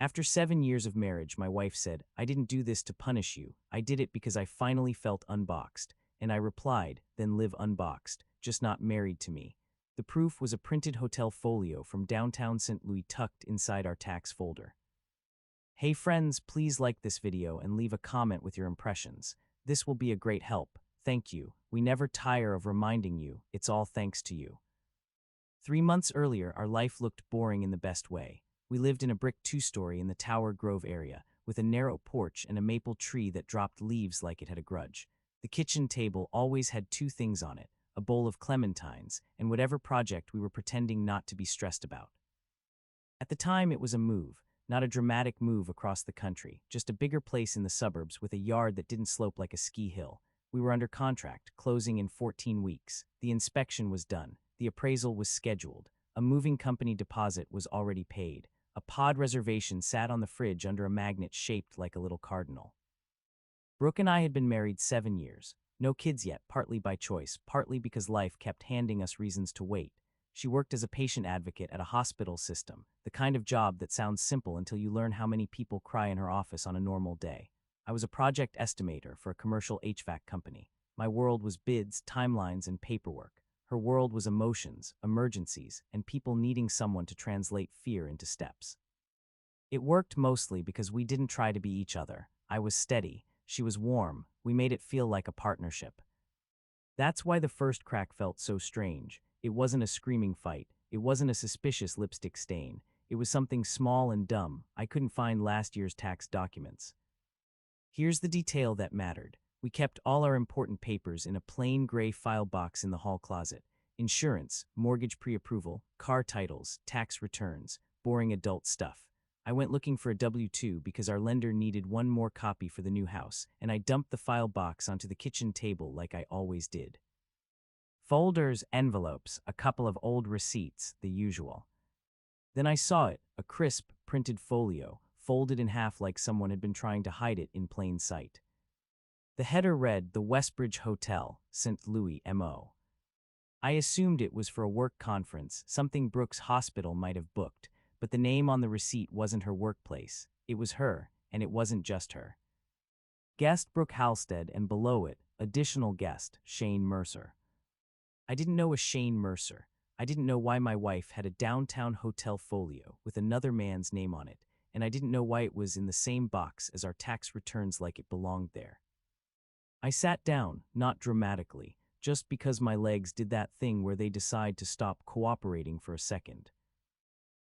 After 7 years of marriage, my wife said, "I didn't do this to punish you. I did it because I finally felt unboxed." And I replied, "Then live unboxed, just not married to me." The proof was a printed hotel folio from downtown St. Louis tucked inside our tax folder. Hey friends, please like this video and leave a comment with your impressions. This will be a great help. Thank you. We never tire of reminding you, it's all thanks to you. 3 months earlier, our life looked boring in the best way. We lived in a brick two-story in the Tower Grove area, with a narrow porch and a maple tree that dropped leaves like it had a grudge. The kitchen table always had two things on it, a bowl of clementines, and whatever project we were pretending not to be stressed about. At the time, it was a move, not a dramatic move across the country, just a bigger place in the suburbs with a yard that didn't slope like a ski hill. We were under contract, closing in 14 weeks. The inspection was done. The appraisal was scheduled. A moving company deposit was already paid. A pod reservation sat on the fridge under a magnet shaped like a little cardinal. Brooke and I had been married 7 years. No kids yet, partly by choice, partly because life kept handing us reasons to wait. She worked as a patient advocate at a hospital system, the kind of job that sounds simple until you learn how many people cry in her office on a normal day. I was a project estimator for a commercial HVAC company. My world was bids, timelines, and paperwork. Her world was emotions, emergencies, and people needing someone to translate fear into steps. It worked mostly because we didn't try to be each other. I was steady. She was warm. We made it feel like a partnership. That's why the first crack felt so strange. It wasn't a screaming fight. It wasn't a suspicious lipstick stain. It was something small and dumb. I couldn't find last year's tax documents. Here's the detail that mattered. We kept all our important papers in a plain gray file box in the hall closet. Insurance, mortgage pre-approval, car titles, tax returns, boring adult stuff. I went looking for a W-2 because our lender needed one more copy for the new house, and I dumped the file box onto the kitchen table like I always did. Folders, envelopes, a couple of old receipts, the usual. Then I saw it, a crisp, printed folio, folded in half like someone had been trying to hide it in plain sight. The header read, "The Westbridge Hotel, St. Louis, M.O." I assumed it was for a work conference, something Brooke's hospital might have booked, but the name on the receipt wasn't her workplace. It was her, and it wasn't just her. Guest Brooke Halstead, and below it, additional guest, Shane Mercer. I didn't know a Shane Mercer. I didn't know why my wife had a downtown hotel folio with another man's name on it, and I didn't know why it was in the same box as our tax returns like it belonged there. I sat down, not dramatically, just because my legs did that thing where they decide to stop cooperating for a second.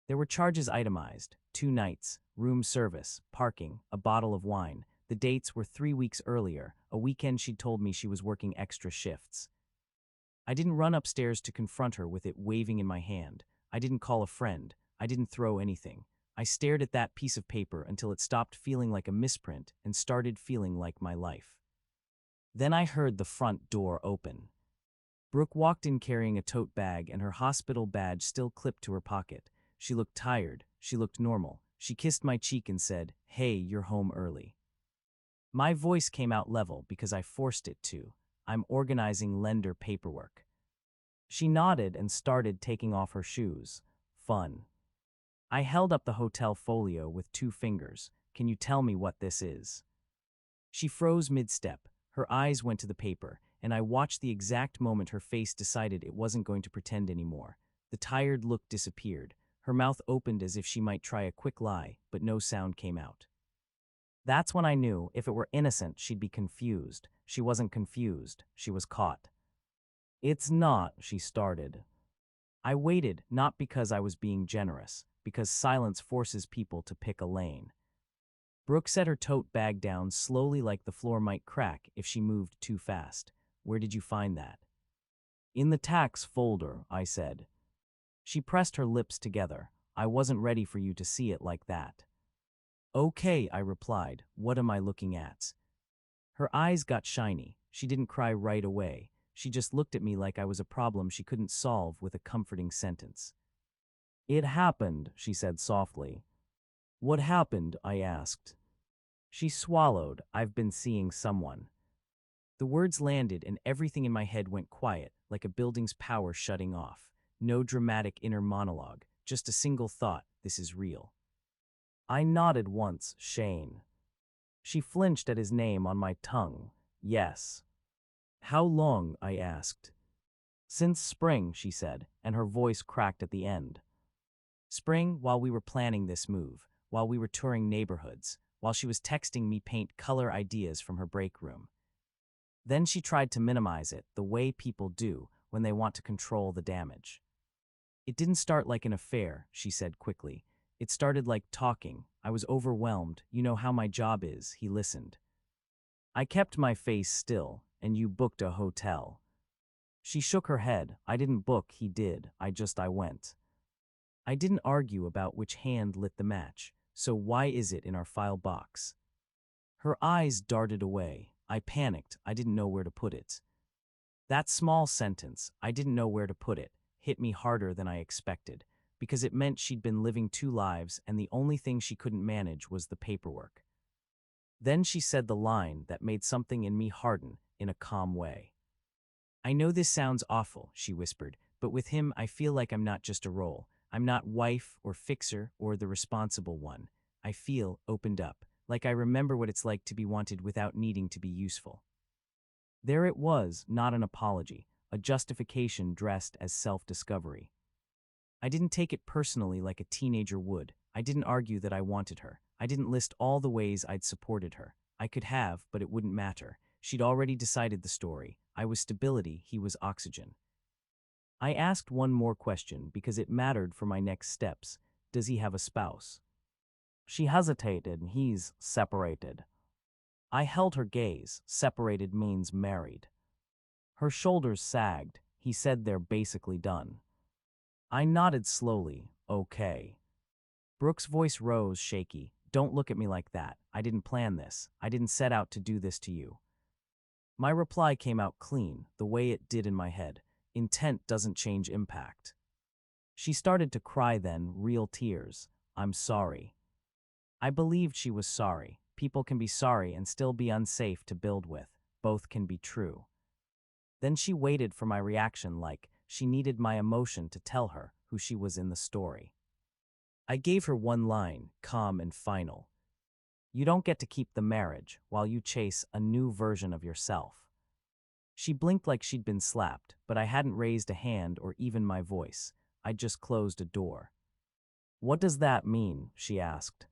There were charges itemized: 2 nights, room service, parking, a bottle of wine. The dates were 3 weeks earlier, a weekend she'd told me she was working extra shifts. I didn't run upstairs to confront her with it waving in my hand. I didn't call a friend. I didn't throw anything. I stared at that piece of paper until it stopped feeling like a misprint and started feeling like my life. Then I heard the front door open. Brooke walked in carrying a tote bag and her hospital badge still clipped to her pocket. She looked tired. She looked normal. She kissed my cheek and said, "Hey, you're home early." My voice came out level because I forced it to. "I'm organizing lender paperwork." She nodded and started taking off her shoes. Fun. I held up the hotel folio with 2 fingers. "Can you tell me what this is?" She froze mid-step. Her eyes went to the paper, and I watched the exact moment her face decided it wasn't going to pretend anymore. The tired look disappeared. Her mouth opened as if she might try a quick lie, but no sound came out. That's when I knew if it were innocent, she'd be confused. She wasn't confused. She was caught. "It's not," she started. I waited, not because I was being generous, because silence forces people to pick a lane. Brooke set her tote bag down slowly like the floor might crack if she moved too fast. "Where did you find that?" "In the tax folder," I said. She pressed her lips together. "I wasn't ready for you to see it like that." "Okay," I replied. "What am I looking at?" Her eyes got shiny. She didn't cry right away. She just looked at me like I was a problem she couldn't solve with a comforting sentence. "It happened," she said softly. "What happened?" I asked. She swallowed. "I've been seeing someone." The words landed and everything in my head went quiet, like a building's power shutting off. No dramatic inner monologue, just a single thought: this is real. I nodded once, Shane. She flinched at his name on my tongue. Yes. How long? I asked. Since spring, she said, and her voice cracked at the end. Spring, while we were planning this move, while we were touring neighborhoods, while she was texting me paint color ideas from her break room. Then she tried to minimize it, the way people do when they want to control the damage. It didn't start like an affair, she said quickly. It started like talking. I was overwhelmed. You know how my job is, he listened. I kept my face still, and you booked a hotel. She shook her head. I didn't book, he did. I went. I didn't argue about which hand lit the match, so why is it in our file box? Her eyes darted away. I panicked. I didn't know where to put it. That small sentence, I didn't know where to put it, hit me harder than I expected, because it meant she'd been living two lives and the only thing she couldn't manage was the paperwork. Then she said the line that made something in me harden in a calm way. I know this sounds awful, she whispered, but with him I feel like I'm not just a role. I'm not wife or fixer or the responsible one. I feel opened up, like I remember what it's like to be wanted without needing to be useful. There it was, not an apology, a justification dressed as self-discovery. I didn't take it personally like a teenager would. I didn't argue that I wanted her. I didn't list all the ways I'd supported her. I could have, but it wouldn't matter. She'd already decided the story. I was stability, he was oxygen. I asked one more question because it mattered for my next steps. Does he have a spouse? She hesitated. He's separated. I held her gaze. Separated means married. Her shoulders sagged. He said they're basically done. I nodded slowly. Okay. Brooke's voice rose, shaky. Don't look at me like that. I didn't plan this. I didn't set out to do this to you. My reply came out clean, the way it did in my head. Intent doesn't change impact. She started to cry then, real tears. I'm sorry. I believed she was sorry. People can be sorry and still be unsafe to build with. Both can be true. Then she waited for my reaction like she needed my emotion to tell her who she was in the story. I gave her one line, calm and final. You don't get to keep the marriage while you chase a new version of yourself. She blinked like she'd been slapped, but I hadn't raised a hand or even my voice. I'd just closed a door. What does that mean? She asked.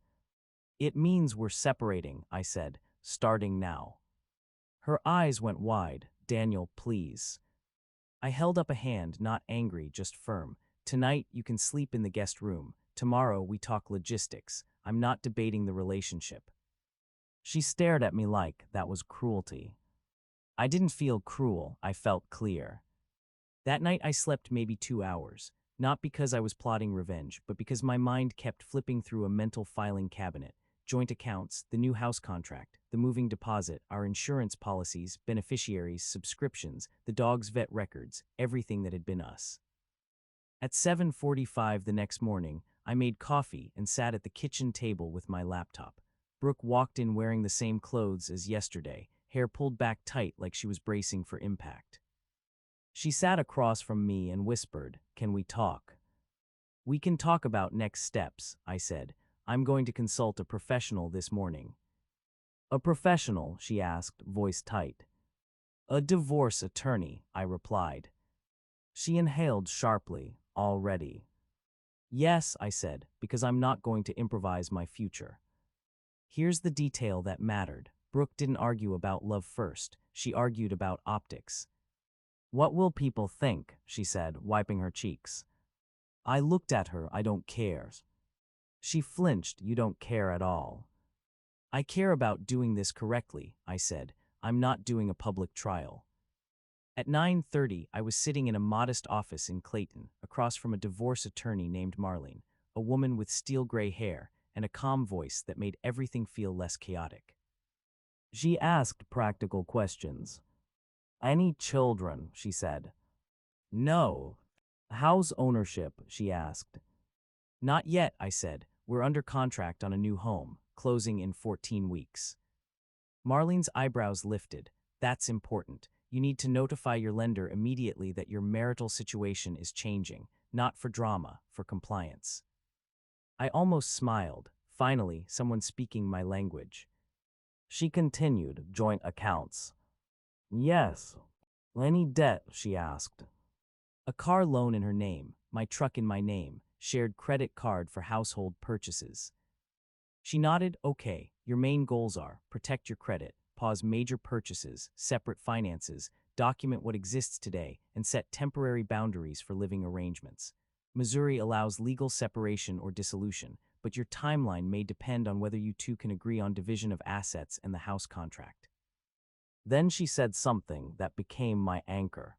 It means we're separating, I said, starting now. Her eyes went wide. Daniel, please. I held up a hand, not angry, just firm. Tonight you can sleep in the guest room. Tomorrow we talk logistics. I'm not debating the relationship. She stared at me like that was cruelty. I didn't feel cruel, I felt clear. That night I slept maybe 2 hours, not because I was plotting revenge, but because my mind kept flipping through a mental filing cabinet. Joint accounts, the new house contract, the moving deposit, our insurance policies, beneficiaries, subscriptions, the dog's vet records, everything that had been us. At 7:45 the next morning, I made coffee and sat at the kitchen table with my laptop. Brooke walked in wearing the same clothes as yesterday, hair pulled back tight like she was bracing for impact. She sat across from me and whispered, "Can we talk?" "We can talk about next steps," I said. "I'm going to consult a professional this morning." "A professional?" she asked, voice tight. "A divorce attorney," I replied. She inhaled sharply. Already. "Yes," I said, "because I'm not going to improvise my future." Here's the detail that mattered. Brooke didn't argue about love first. She argued about optics. "What will people think?" she said, wiping her cheeks. I looked at her. "I don't care." She flinched. "You don't care at all." "I care about doing this correctly," I said. "I'm not doing a public trial." At 9:30, I was sitting in a modest office in Clayton, across from a divorce attorney named Marlene, a woman with steel gray hair and a calm voice that made everything feel less chaotic. She asked practical questions. "Any children?" she said. "No." "House ownership?" she asked. "Not yet," I said. "We're under contract on a new home, closing in 14 weeks. Marlene's eyebrows lifted. "That's important. You need to notify your lender immediately that your marital situation is changing, not for drama, for compliance." I almost smiled. Finally, someone speaking my language. She continued, joint accounts. Yes. Any debt, she asked. A car loan in her name, my truck in my name, shared credit card for household purchases. She nodded, okay, your main goals are protect your credit, pause major purchases, separate finances, document what exists today, and set temporary boundaries for living arrangements. Missouri allows legal separation or dissolution, but your timeline may depend on whether you two can agree on division of assets and the house contract. Then she said something that became my anchor.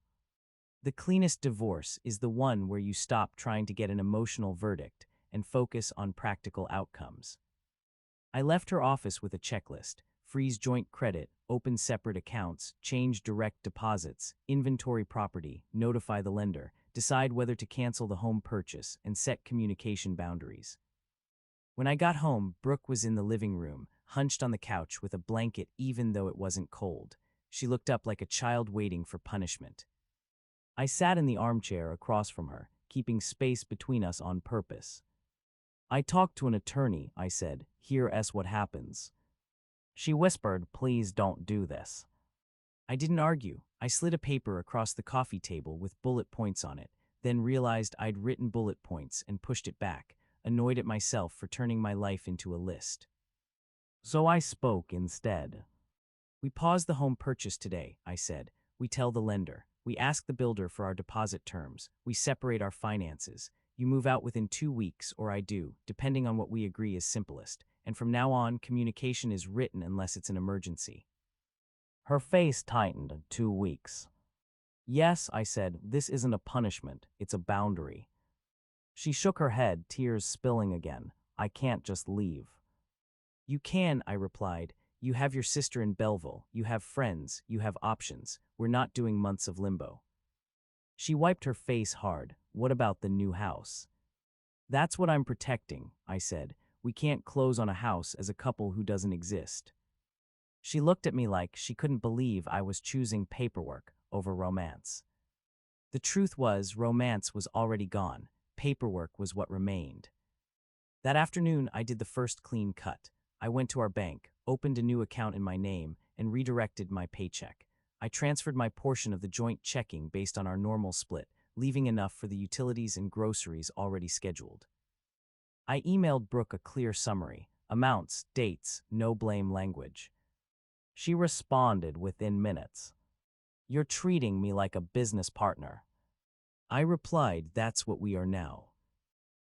The cleanest divorce is the one where you stop trying to get an emotional verdict and focus on practical outcomes. I left her office with a checklist: freeze joint credit, open separate accounts, change direct deposits, inventory property, notify the lender, decide whether to cancel the home purchase, and set communication boundaries. When I got home, Brooke was in the living room, hunched on the couch with a blanket even though it wasn't cold. She looked up like a child waiting for punishment. I sat in the armchair across from her, keeping space between us on purpose. I talked to an attorney, I said. Here's what happens. She whispered, please don't do this. I didn't argue. I slid a paper across the coffee table with bullet points on it, then realized I'd written bullet points and pushed it back, annoyed at myself for turning my life into a list. So I spoke instead. We pause the home purchase today, I said. We tell the lender. We ask the builder for our deposit terms. We separate our finances. You move out within 2 weeks, or I do, depending on what we agree is simplest. And from now on, communication is written unless it's an emergency. Her face tightened. 2 weeks. Yes, I said, this isn't a punishment, it's a boundary. She shook her head, tears spilling again. I can't just leave. You can, I replied. You have your sister in Belleville, you have friends, you have options. We're not doing months of limbo. She wiped her face hard. What about the new house? That's what I'm protecting, I said. We can't close on a house as a couple who doesn't exist. She looked at me like she couldn't believe I was choosing paperwork over romance. The truth was, romance was already gone. Paperwork was what remained. That afternoon, I did the first clean cut. I went to our bank, opened a new account in my name, and redirected my paycheck. I transferred my portion of the joint checking based on our normal split, leaving enough for the utilities and groceries already scheduled. I emailed Brooke a clear summary: amounts, dates, no blame language. She responded within minutes. You're treating me like a business partner. I replied, that's what we are now.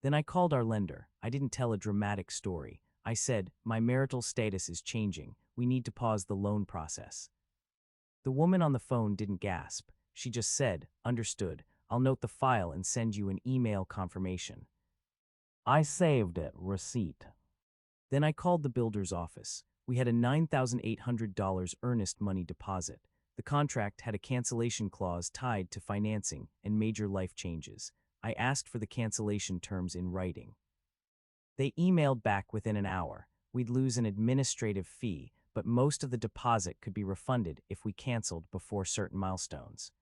Then I called our lender. I didn't tell a dramatic story. I said, my marital status is changing. We need to pause the loan process. The woman on the phone didn't gasp. She just said, understood. I'll note the file and send you an email confirmation. I saved it, receipt. Then I called the builder's office. We had a $9,800 earnest money deposit. The contract had a cancellation clause tied to financing and major life changes. I asked for the cancellation terms in writing. They emailed back within an hour. We'd lose an administrative fee, but most of the deposit could be refunded if we canceled before certain milestones.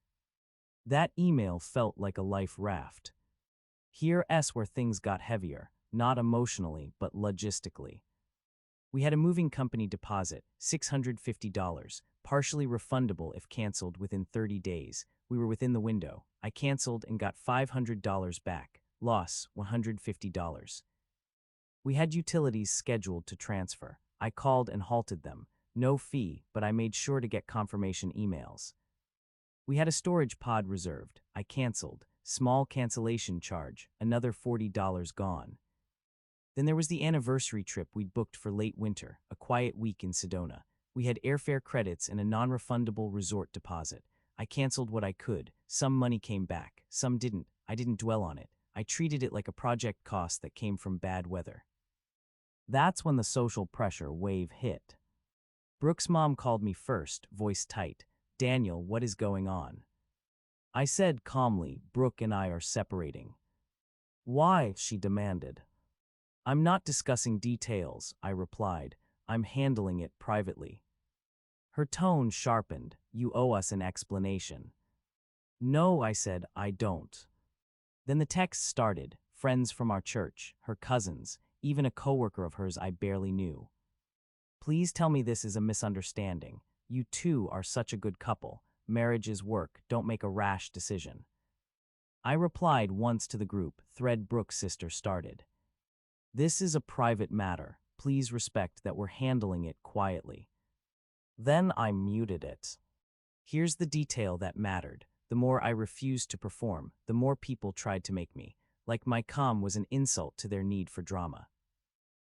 That email felt like a life raft. Here's where things got heavier, not emotionally, but logistically. We had a moving company deposit, $650, partially refundable if canceled within 30 days. We were within the window. I canceled and got $500 back. Loss, $150. We had utilities scheduled to transfer. I called and halted them. No fee, but I made sure to get confirmation emails. We had a storage pod reserved. I canceled. Small cancellation charge, another $40 gone. Then there was the anniversary trip we'd booked for late winter, a quiet week in Sedona. We had airfare credits and a non-refundable resort deposit. I canceled what I could. Some money came back, some didn't. I didn't dwell on it. I treated it like a project cost that came from bad weather. That's when the social pressure wave hit. Brooke's mom called me first, voice tight. Daniel, what is going on? I said calmly, Brooke and I are separating. Why? She demanded. I'm not discussing details, I replied. I'm handling it privately. Her tone sharpened. You owe us an explanation. No, I said, I don't. Then the text started. Friends from our church, her cousins, even a coworker of hers I barely knew. Please tell me this is a misunderstanding. You two are such a good couple. Marriage is work. Don't make a rash decision. I replied once to the group thread Brooke's sister started. This is a private matter. Please respect that we're handling it quietly. Then I muted it. Here's the detail that mattered. The more I refused to perform, the more people tried to make me. Like my calm was an insult to their need for drama.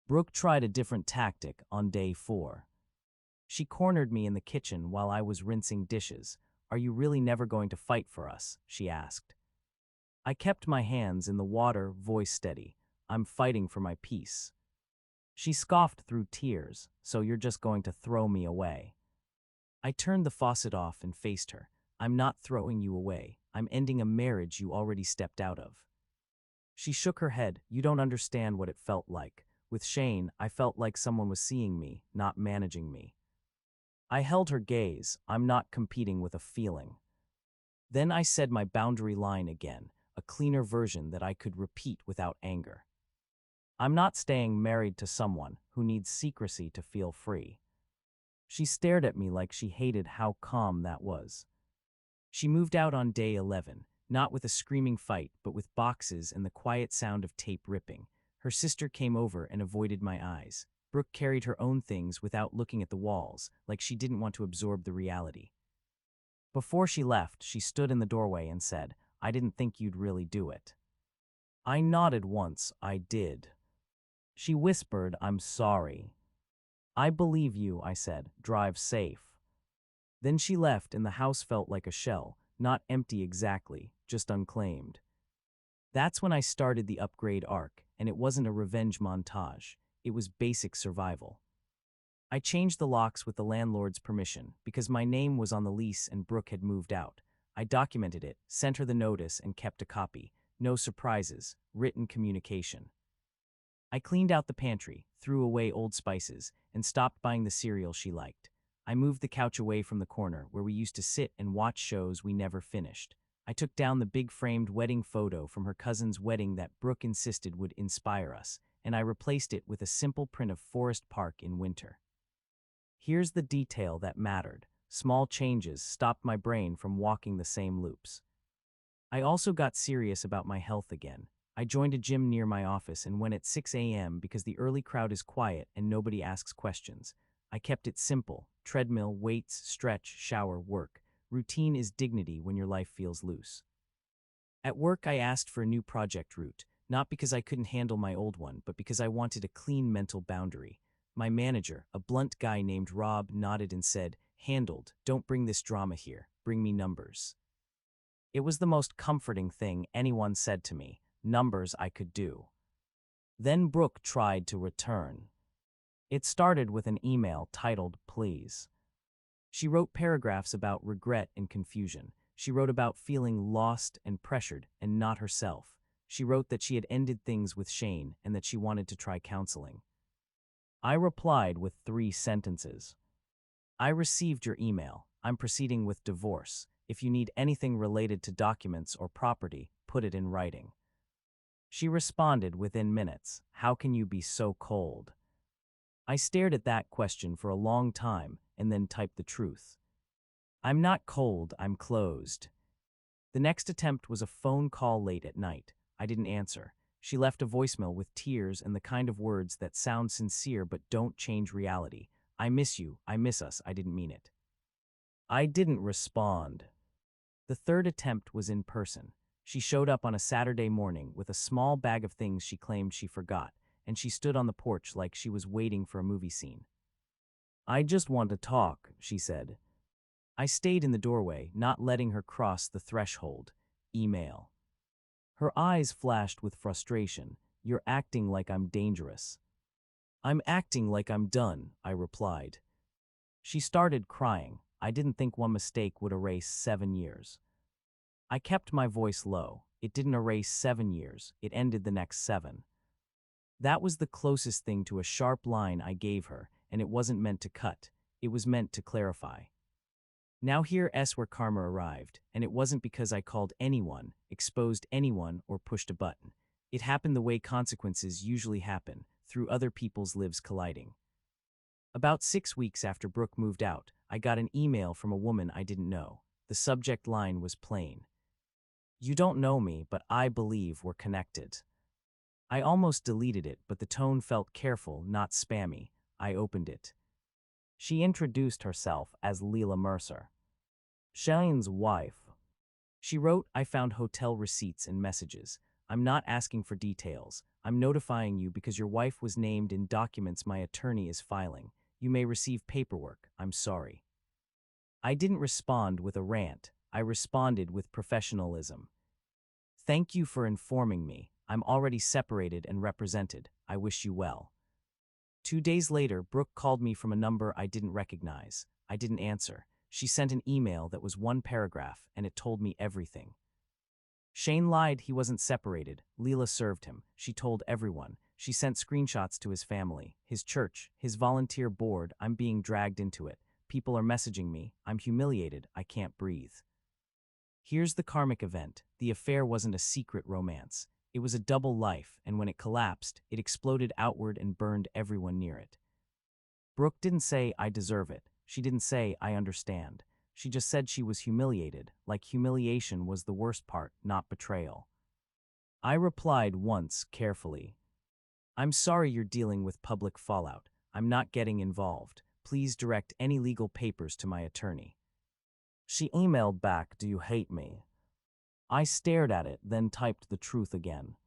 Brooke tried a different tactic on day 4. She cornered me in the kitchen while I was rinsing dishes. Are you really never going to fight for us? She asked. I kept my hands in the water, voice steady. I'm fighting for my peace. She scoffed through tears. So you're just going to throw me away? I turned the faucet off and faced her. I'm not throwing you away. I'm ending a marriage you already stepped out of. She shook her head. You don't understand what it felt like. With Shane, I felt like someone was seeing me, not managing me. I held her gaze. I'm not competing with a feeling. Then I said my boundary line again, a cleaner version that I could repeat without anger. I'm not staying married to someone who needs secrecy to feel free. She stared at me like she hated how calm that was. She moved out on day 11, not with a screaming fight, but with boxes and the quiet sound of tape ripping. Her sister came over and avoided my eyes. Brooke carried her own things without looking at the walls, like she didn't want to absorb the reality. Before she left, she stood in the doorway and said, I didn't think you'd really do it. I nodded once. I did. She whispered, I'm sorry. I believe you, I said. Drive safe. Then she left and the house felt like a shell, not empty exactly, just unclaimed. That's when I started the upgrade arc, and it wasn't a revenge montage. It was basic survival. I changed the locks with the landlord's permission because my name was on the lease and Brooke had moved out. I documented it, sent her the notice, and kept a copy. No surprises, written communication. I cleaned out the pantry, threw away old spices, and stopped buying the cereal she liked. I moved the couch away from the corner where we used to sit and watch shows we never finished. I took down the big framed wedding photo from her cousin's wedding that Brooke insisted would inspire us, and I replaced it with a simple print of Forest Park in winter. Here's the detail that mattered. Small changes stopped my brain from walking the same loops. I also got serious about my health again. I joined a gym near my office and went at 6 a.m. because the early crowd is quiet and nobody asks questions. I kept it simple. Treadmill, weights, stretch, shower, work. Routine is dignity when your life feels loose. At work, I asked for a new project route, not because I couldn't handle my old one, but because I wanted a clean mental boundary. My manager, a blunt guy named Rob, nodded and said, handled, don't bring this drama here, bring me numbers. It was the most comforting thing anyone said to me, numbers I could do. Then Brooke tried to return. It started with an email titled, Please. She wrote paragraphs about regret and confusion. She wrote about feeling lost and pressured and not herself. She wrote that she had ended things with Shane and that she wanted to try counseling. I replied with 3 sentences. I received your email. I'm proceeding with divorce. If you need anything related to documents or property, put it in writing. She responded within minutes. How can you be so cold? I stared at that question for a long time and then typed the truth. I'm not cold, I'm closed. The next attempt was a phone call late at night. I didn't answer. She left a voicemail with tears and the kind of words that sound sincere but don't change reality. I miss you, I miss us, I didn't mean it. I didn't respond. The third attempt was in person. She showed up on a Saturday morning with a small bag of things she claimed she forgot, and she stood on the porch like she was waiting for a movie scene. I just want to talk, she said. I stayed in the doorway, not letting her cross the threshold. Email. Her eyes flashed with frustration. You're acting like I'm dangerous. I'm acting like I'm done, I replied. She started crying. I didn't think one mistake would erase 7 years. I kept my voice low. It didn't erase 7 years. It ended the next 7. That was the closest thing to a sharp line I gave her, and it wasn't meant to cut. It was meant to clarify. Now here's where karma arrived, and it wasn't because I called anyone, exposed anyone, or pushed a button. It happened the way consequences usually happen, through other people's lives colliding. About 6 weeks after Brooke moved out, I got an email from a woman I didn't know. The subject line was plain. "You don't know me, but I believe we're connected." I almost deleted it, but the tone felt careful, not spammy. I opened it. She introduced herself as Leela Mercer, Shane's wife. She wrote, "I found hotel receipts and messages. I'm not asking for details. I'm notifying you because your wife was named in documents my attorney is filing. You may receive paperwork. I'm sorry." I didn't respond with a rant. I responded with professionalism. "Thank you for informing me. I'm already separated and represented. I wish you well." 2 days later, Brooke called me from a number I didn't recognize. I didn't answer. She sent an email that was one paragraph, and it told me everything. Shane lied he wasn't separated. Leela served him. She told everyone. She sent screenshots to his family, his church, his volunteer board. I'm being dragged into it. People are messaging me. I'm humiliated. I can't breathe. Here's the karmic event. The affair wasn't a secret romance. It was a double life, and when it collapsed, it exploded outward and burned everyone near it. Brooke didn't say, "I deserve it." She didn't say, "I understand." She just said she was humiliated, like humiliation was the worst part, not betrayal. I replied once, carefully. "I'm sorry you're dealing with public fallout. I'm not getting involved. Please direct any legal papers to my attorney." She emailed back, "Do you hate me?" I stared at it, then typed the truth again.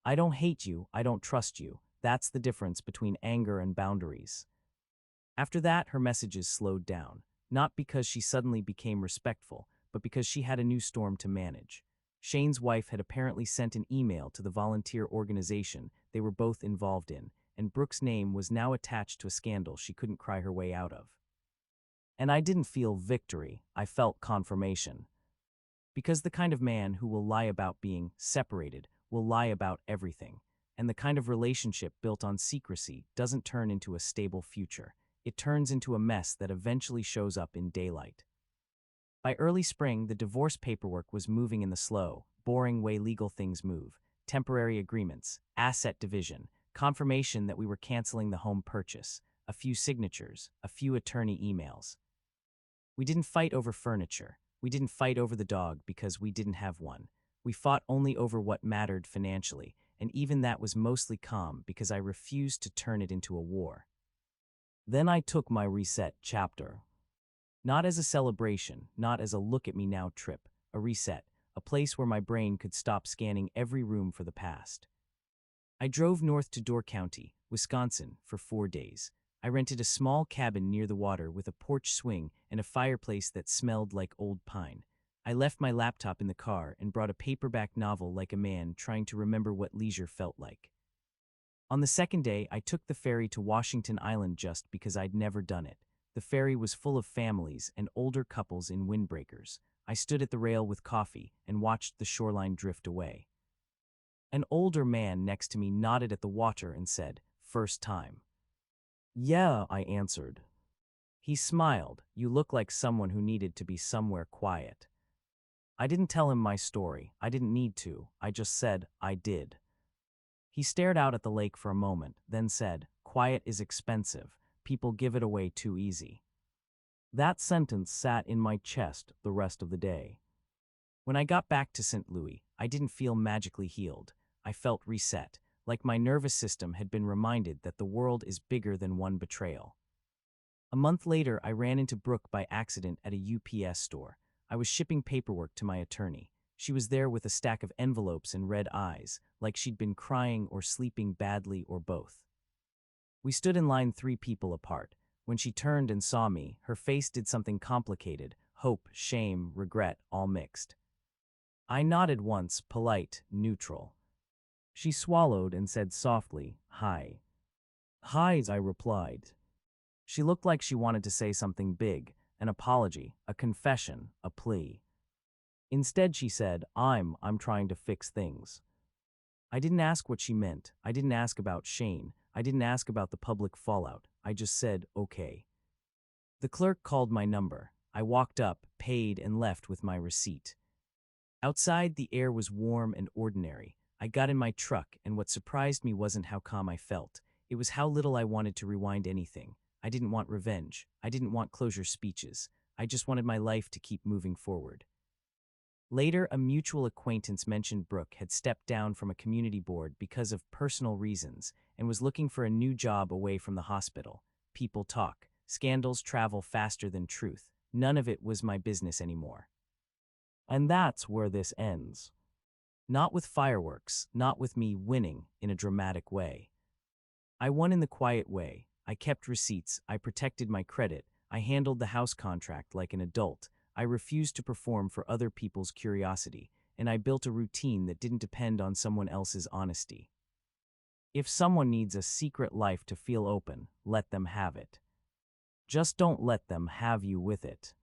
"I don't hate you, I don't trust you. That's the difference between anger and boundaries." After that, her messages slowed down, not because she suddenly became respectful, but because she had a new storm to manage. Shane's wife had apparently sent an email to the volunteer organization they were both involved in, and Brooke's name was now attached to a scandal she couldn't cry her way out of. And I didn't feel victory, I felt confirmation. Because the kind of man who will lie about being separated will lie about everything, and the kind of relationship built on secrecy doesn't turn into a stable future. It turns into a mess that eventually shows up in daylight. By early spring, the divorce paperwork was moving in the slow, boring way legal things move. Temporary agreements, asset division, confirmation that we were canceling the home purchase, a few signatures, a few attorney emails. We didn't fight over furniture. We didn't fight over the dog because we didn't have one. We fought only over what mattered financially, and even that was mostly calm because I refused to turn it into a war. Then I took my reset chapter. Not as a celebration, not as a look at me now trip, a reset, a place where my brain could stop scanning every room for the past. I drove north to Door County, Wisconsin, for 4 days. I rented a small cabin near the water with a porch swing and a fireplace that smelled like old pine. I left my laptop in the car and brought a paperback novel like a man trying to remember what leisure felt like. On the second day, I took the ferry to Washington Island just because I'd never done it. The ferry was full of families and older couples in windbreakers. I stood at the rail with coffee and watched the shoreline drift away. An older man next to me nodded at the water and said, "First time." "Yeah," I answered. He smiled. "You look like someone who needed to be somewhere quiet." I didn't tell him my story. I didn't need to. I just said, I did. He stared out at the lake for a moment, then said, "Quiet is expensive. People give it away too easy." That sentence sat in my chest the rest of the day. When I got back to St. Louis, I didn't feel magically healed. I felt reset, like my nervous system had been reminded that the world is bigger than one betrayal. A month later, I ran into Brooke by accident at a UPS store. I was shipping paperwork to my attorney. She was there with a stack of envelopes and red eyes, like she'd been crying or sleeping badly or both. We stood in line 3 people apart. When she turned and saw me, her face did something complicated, hope, shame, regret, all mixed. I nodded once, polite, neutral. She swallowed and said softly, "Hi." "Hi," I replied. She looked like she wanted to say something big, an apology, a confession, a plea. Instead, she said, I'm trying to fix things." I didn't ask what she meant. I didn't ask about Shane. I didn't ask about the public fallout. I just said, "Okay." The clerk called my number. I walked up, paid, and left with my receipt. Outside, the air was warm and ordinary. I got in my truck, and what surprised me wasn't how calm I felt. It was how little I wanted to rewind anything. I didn't want revenge. I didn't want closure speeches. I just wanted my life to keep moving forward. Later, a mutual acquaintance mentioned Brooke had stepped down from a community board because of personal reasons and was looking for a new job away from the hospital. People talk. Scandals travel faster than truth. None of it was my business anymore. And that's where this ends. Not with fireworks, not with me winning in a dramatic way. I won in the quiet way. I kept receipts, I protected my credit, I handled the house contract like an adult, I refused to perform for other people's curiosity, and I built a routine that didn't depend on someone else's honesty. If someone needs a secret life to feel open, let them have it. Just don't let them have you with it.